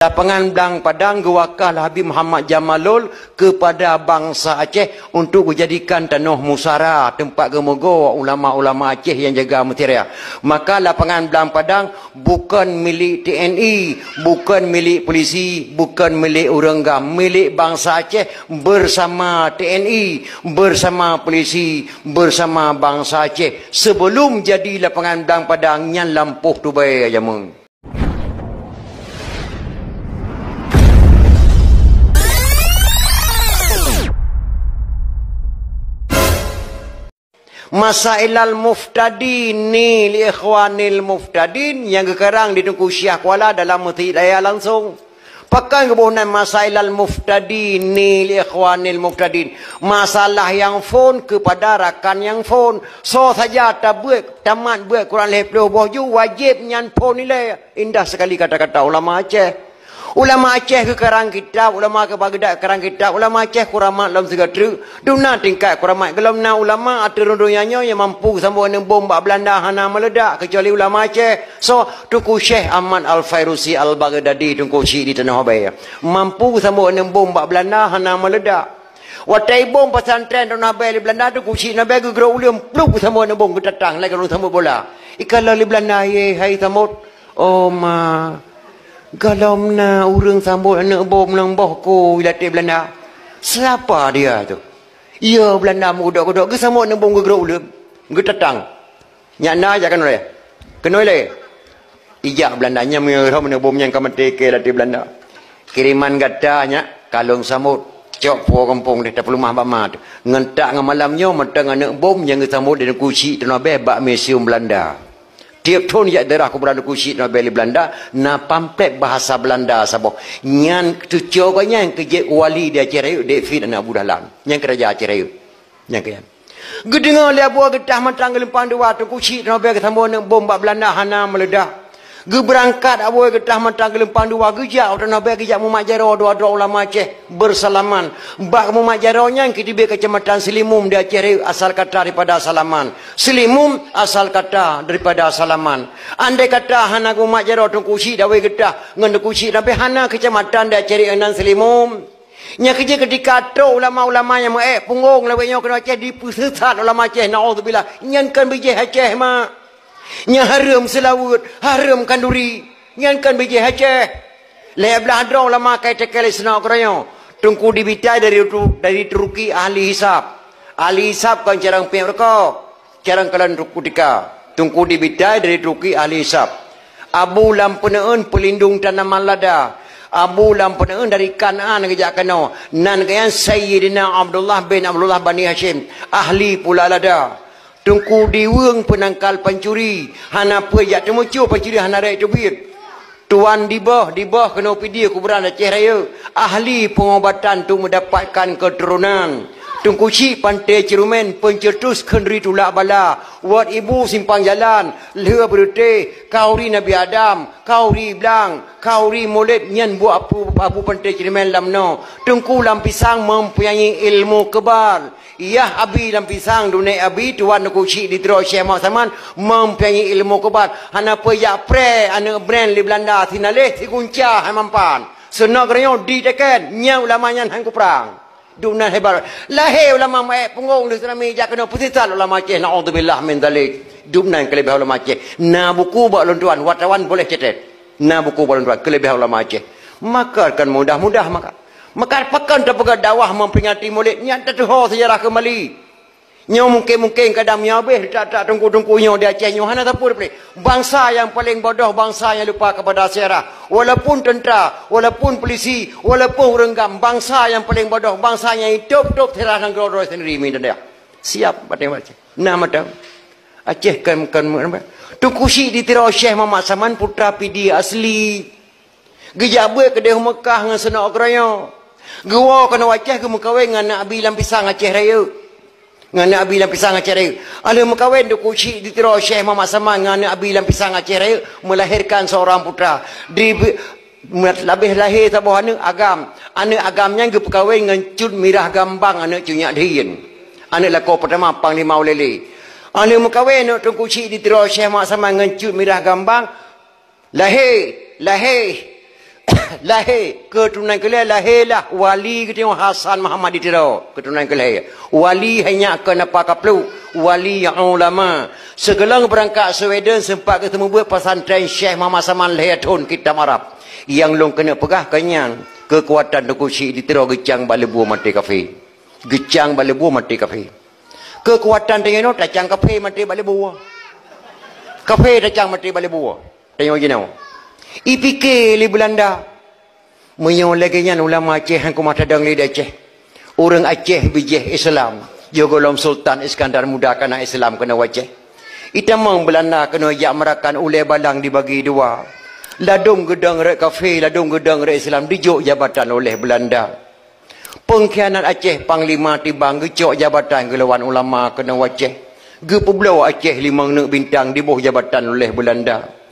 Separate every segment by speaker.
Speaker 1: Lapangan Belang Padang gewakal Habib Muhammad Jamalul kepada bangsa Aceh untuk dijadikan tanah musara, tempat gemogo ulama-ulama Aceh yang jaga materia. Maka lapangan Belang Padang bukan milik TNI, bukan milik polisi, bukan milik orang gam, milik bangsa Aceh bersama TNI, bersama polisi, bersama bangsa Aceh. Sebelum jadi lapangan Belang Padang yang lampuh tu baik aja mung. Masailal muftadin ni li ikhwanil muftadin yang sekarang di Tengku Syah Kuala dalam Masjid Raya langsung. Pakai kebunan masailal muftadin ni li ikhwanil muftadin. Masalah yang phone kepada rakan yang phone. So saja tamat buat Quran leploh bohju wajib nyan phone nilai. Indah sekali kata-kata ulama Aceh. Ulama Aceh ke karang kitab, ulama ke Baghdad karang kitab, ulama Aceh kuramat dalam segala duna tingkat kuramat gelam na ulama atur dunianya yang mampu sambung dengan bom bak Belanda hana meledak kecuali ulama Aceh. So Tunku Syekh Ahmad Al-Fairusi Al-Baghdadi Tunku Syekh di Tanah Abang mampu sambung dengan bom bak Belanda hana meledak. Watai bom pesantren Tanah Abang di Belanda Tunku Syekh Nabi gerak ulium pluk sambung dengan bom ketatang lagi orang sambung bola. Ikala di Belanda ye hai samut. Oh ma kalau na urang sambut anak bom nang bohku latih Belanda. Siapa dia tu? Ya Belanda muda-muda ke sambut nang bom gerak ulam. Getatang. Nyak na aja kan oleh. Kena oleh. Ijak Belanda nya merah nang bom yang kamate ke latih Belanda. Kiriman katanya kalung sambut cok po kampung dia tak perlu mah bak ngentak ngam malamnya matang anak bom yang sambut di Kuci Tanah Bebak museum Belanda. Tiap tahun ya daerah aku berada kusyik na beli Belanda na pamflet bahasa Belanda sabo nyan tu cokanya yang kerja wali dia Aceh David anak Abu Dahlan yang kerja Aceh Raya yang kian gedengar dia buat getah matang gelempang dua tu kusyik na beli ketambah nak bom bak Belanda hana meledak ge berangkat abu getah matang gelempang dua gejak orang nabi gejak Muhammad Jaro dua-dua ulama Aceh bersalaman bak Muhammad Jaro yang ketiba kecamatan Selimum dia Aceh Raya asal kata daripada salaman Selimum asal kata daripada salaman andai kata hana Muhammad Jaro tu kusyik dawe getah ngan kusyik nabi hana kecamatan dia Aceh Raya nan Selimum nya kerja ketika tu ulama-ulama yang punggung lawanya kena Aceh dipusat ulama Aceh naudzubillah nyan kan bijih Aceh mak nya haram selawut, haram kanduri, nyankan biji Aceh. Lebelah drong lama kai tekel senak keranya. Tungku dibitai dari Turki ahli hisab. Ahli hisab kan carang pihak mereka. Carang kalan kutika. Tungku dibitai dari Turki ahli hisab. Abu Lampunaun pelindung tanaman lada. Abu Lampunaun dari Kanaan kejak kena. Nan kayan Sayyidina Abdullah bin Abdullah Bani Hashim. Ahli pula lada. Tungku diweng penangkal pencuri. Hana pejak temucu pencuri hana raya tebir. Tuan dibah kena pidi kuburan Aceh Raya. Ahli pengobatan tu mendapatkan keturunan. Tungku Syik pantai Cirumen pencetus kendri tulak bala. Wat ibu simpang jalan. Leha berute. Kauri Nabi Adam. Kauri Belang. Kauri Molid. Nyan buat apu pantai Cirumen lamno. Tungku lampisang mempunyai ilmu kebal. Iya abi lampisang dunia abi tuan Tungku Syik di Teruk Syekh Mak Saman mempunyai ilmu kebat. Hana peyak pre anak brand di Belanda sinaleh si kunca hamampan. Senagranya diteken nya ulamanya hang kuprang. Dunia hebat. Lahir ulama punggung di Serami jak kena pusat ulama Aceh naudzubillah min zalik. Dunia kelebihan ulama Aceh. Na buku bak lontuan wartawan boleh cetet. Na buku bak lontuan kelebihan ulama Aceh. Maka kan mudah-mudah maka pakan terpegat dakwah memperingati Maulid nya tertuh sejarah kembali. Nya mungkin kadang nya habis tak tunggu-tunggu nya di Aceh nya hana tapu bangsa yang paling bodoh bangsa yang lupa kepada sejarah. Walaupun tentera, walaupun polisi, walaupun renggam bangsa yang paling bodoh bangsa yang hidup sejarah dan gerak sendiri minta dia. Siap pada Aceh. Nah mata Aceh kan Tungku Syik di Teruk Syekh Muhammad Saman putra pidi asli. Gejabe ke Deh Mekah dengan senak keranya. Gua kena Aceh ke mekawin dengan Abi Lampisang Aceh Raya. Dengan Abi Lampisang Aceh Raya. Ada mekawin Tungku Syik di Teruk Syekh Muhammad Saman dengan Abi Lampisang Aceh Raya melahirkan seorang putra. Lebih lahir tabuh anak agam. Anak agamnya ke perkahwin dengan Cud Mirah Gambang anak Cunyak Diin. Anak lako pertama Panglima Ulele. Anak mekawin Tungku Syik di Teruk Syekh Muhammad Saman dengan Cud Mirah Gambang. Lahir lahir keturunan kelih lahirlah wali kita Hasan Muhammad ditiro keturunan kelih wali hanya kenapa kaplu wali yang ulama segelang berangkat Sweden sempat ketemu buat pesantren Syekh Muhammad Saman Lehatun kita Arab yang long kena pegah kenyang kekuatan dukusi ditiro gecang balebu mati kafe gecang balebu mati kafe kekuatan tengeno tacang kafe mati balebu kafe tacang mati balebu tengok gini IPK li Belanda menyong lagi nyan ulama Aceh yang kumata dang li Aceh orang Aceh bijih Islam jogolom Sultan Iskandar Muda kena Islam kena wajah itamang Belanda kena yak merakan ulai balang dibagi dua ladung gedang rek kafe ladung gedang rek Islam dijok jabatan oleh Belanda pengkhianat Aceh Panglima tibang gecok jabatan gelawan ulama kena wajah gepublau Aceh 5 nek bintang dibuh jabatan oleh Belanda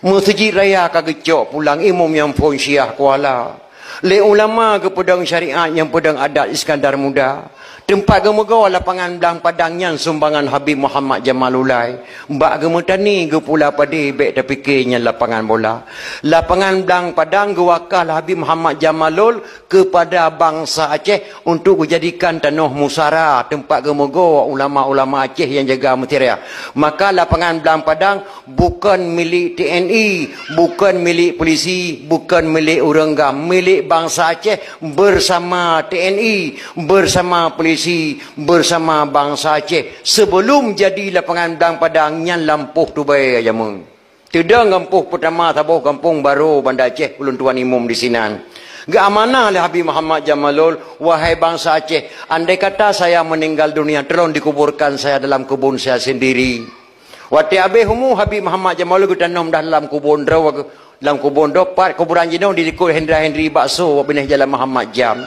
Speaker 1: Masjid Raya kagecok pulang imam yang pun Syiah Kuala. Le ulama ke pedang syariat yang pedang adat Iskandar Muda. Tempat gemegawa lapangan belang padangnya sumbangan Habib Muhammad Jamalulai. Mbak gemetani ke pula padi bek terfikirnya lapangan bola. Lapangan belang padang gewakal Habib Muhammad Jamalul kepada bangsa Aceh untuk dijadikan tanah musara tempat gemegawa ulama-ulama Aceh yang jaga materia. Maka lapangan belang padang bukan milik TNI, bukan milik polisi, bukan milik orang gam, milik bangsa Aceh bersama TNI, bersama polisi, bersama bangsa Aceh sebelum jadi lapangan belang padang yang lampuh tu baik aja mung. Tidak gampuh pertama tabuh kampung baru Banda Aceh ulun tuan imam di sinan. Gak amanah oleh Habib Muhammad Jamalul, wahai bangsa Aceh, andai kata saya meninggal dunia tolong dikuburkan saya dalam kebun saya sendiri. Wati abe humu Habib Muhammad Jamalul ditanam dalam kubur dalam kubur dopat kuburan jenong dikul Henry bakso benih jalan Muhammad Jam.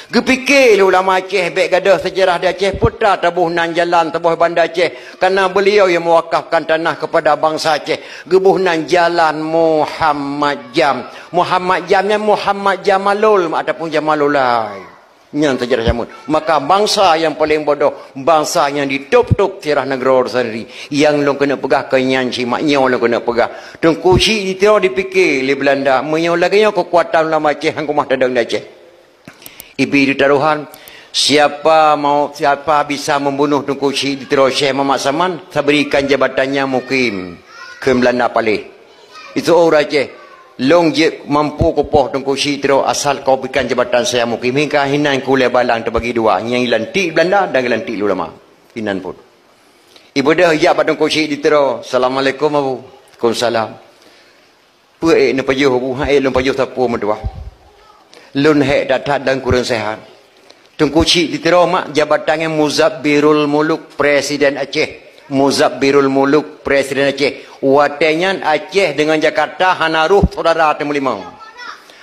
Speaker 1: Gepikir ulama Aceh baik gadah sejarah di Aceh putra tabuh nan jalan tabuh Banda Aceh kerana beliau yang mewakafkan tanah kepada bangsa Aceh gebuh nan jalan Muhammad Jam yang Muhammad Jamalul ataupun Jamalulai yang sejarah jamun maka bangsa yang paling bodoh bangsa yang ditup-tup tirah negara sendiri yang long kena pegah kenyan si maknya long kena pegah tungku si ditiro dipikir li Belanda menyau lagi kekuatan ulama Aceh yang kumah tadang di Aceh Ibi ditaruhan siapa bisa membunuh Tunku Syekh ditiro Syekh Muhammad Saman saya berikan jabatannya mukim ke Belanda palih itu orang Aceh long je mampu kopoh Tunku Syekh ditiro asal kau berikan jabatan saya mukim hingga hinan kulai balang terbagi dua yang lantik Belanda dan lantik ulama hinan pun ibu dah hijab pada Tunku Syekh ditiro Assalamualaikum Abu Waalaikumsalam puak nak pajuh Abu hai long pajuh tapu meduah lun hek datat dan kurang sehat. Tunku Syekh ditiro mak jabatannya Muzabbirul Muluk Presiden Aceh. Muzabbirul Muluk Presiden Aceh. Watenya Aceh dengan Jakarta hana ruh saudara temu limau.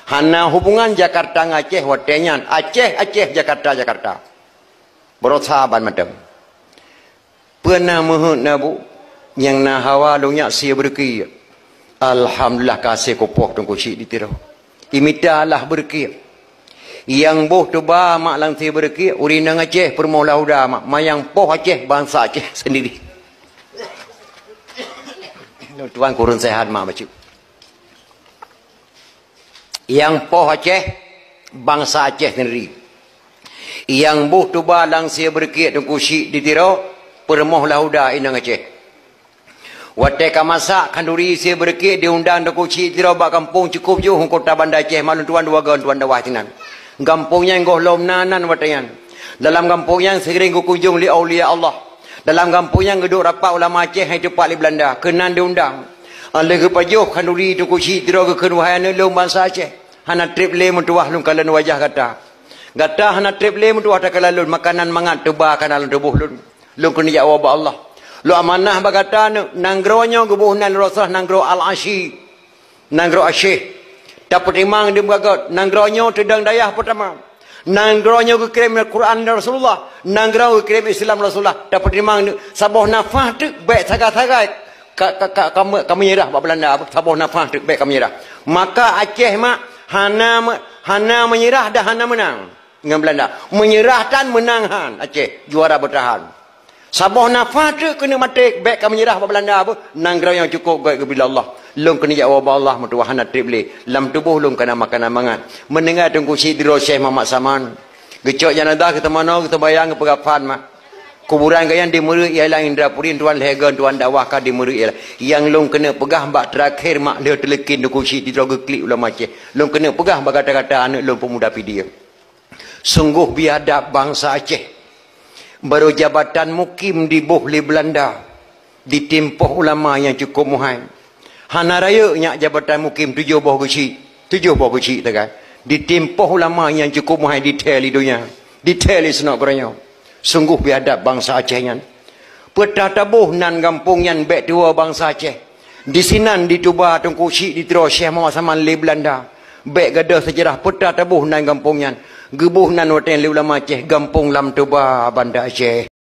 Speaker 1: Hana hubungan Jakarta dengan Aceh watenya Aceh Jakarta. Bersahabat macam. Pernah mohon nabu yang na hawa lunyak sia berki. Alhamdulillah kasih kopoh Tunku Syekh ditiro. Imitalah berki yang boh tu ba mak lang ti berki urinang Aceh permula udah mak mayang poh Aceh bangsa Aceh sendiri tuan kurun sehat mak bacu yang poh Aceh bangsa Aceh sendiri yang boh tu ba lang si berki Tunku Syekh ditiro permoh lauda inang Aceh Watai kamasak kanduri si berki diundang Tunku Syekh ditiro bak kampung cukup je kota Banda Aceh malun tuan dua gaun tuan dawah tinan kampungnya yang gohlom nanan watayan dalam kampungnya sering kunjung li aulia Allah dalam kampungnya geduk rapat ulama Aceh yang cepat li Belanda kenan diundang lagi pajuh kanduri Tunku Syekh ditiro ke kenuhaian lom bangsa Aceh hana trip le mentuah lung kalan wajah kata hana trip le mentuah tak kalalun makanan mangat tebah kanal tubuh lung kena jawab Allah lu amanah bagata nanggronya gebuhnan Rasul nanggro al-ashi nanggro asyih dapat imang dia bergagot nanggronyo tedang dayah pertama nanggronyo ke kirim Al-Quran Rasulullah nanggronyo ke kirim Islam Rasulullah dapat imang sabuh nafah tu baik sagai-sagai kamu nyerah buat Belanda sabuh nafah tu baik kamu nyerah maka Aceh mak hana menyerah dah hana menang dengan Belanda menyerah dan menang Aceh juara bertahan sabuh nafah tu kena mati baik kamu nyerah buat Belanda nanggronyo cukup baik kepada Allah Long kena jawab Allah mutuahana tribli. Lam tubuh long kena makan mangan. Mendengar tunggu si diro Syekh Muhammad Saman. Gecok janadah kita mana kita bayang pegafan mah. Kuburan gayang di Meru ialah Indrapuri tuan legan tuan dakwah ka di Meru ialah. Yang long kena pegah mbak terakhir mak dia telekin tunggu si diro geklik ulama Aceh. Long kena pegah mbak kata-kata anak long pemuda dia. Sungguh biadab bangsa Aceh. Baru jabatan mukim di Bohli Belanda. Ditimpuh ulama yang cukup muhai. Hana raya nyak jabatan mukim 7 buah kecil tak kan. Ditimpuh ulama yang cukup muhai detail hidupnya. Detail senak koranya. Sungguh biadab bangsa Aceh yan. Petah tabuh nan kampung yan bek tua bangsa Aceh. Di sinan dituba tungku syik ditero Syekh Muhammad Saman li Belanda. Bek gadah sejarah petah tabuh nan kampung yan. Gebuh nan hotel ulama Aceh, kampung lam tuba banda Aceh.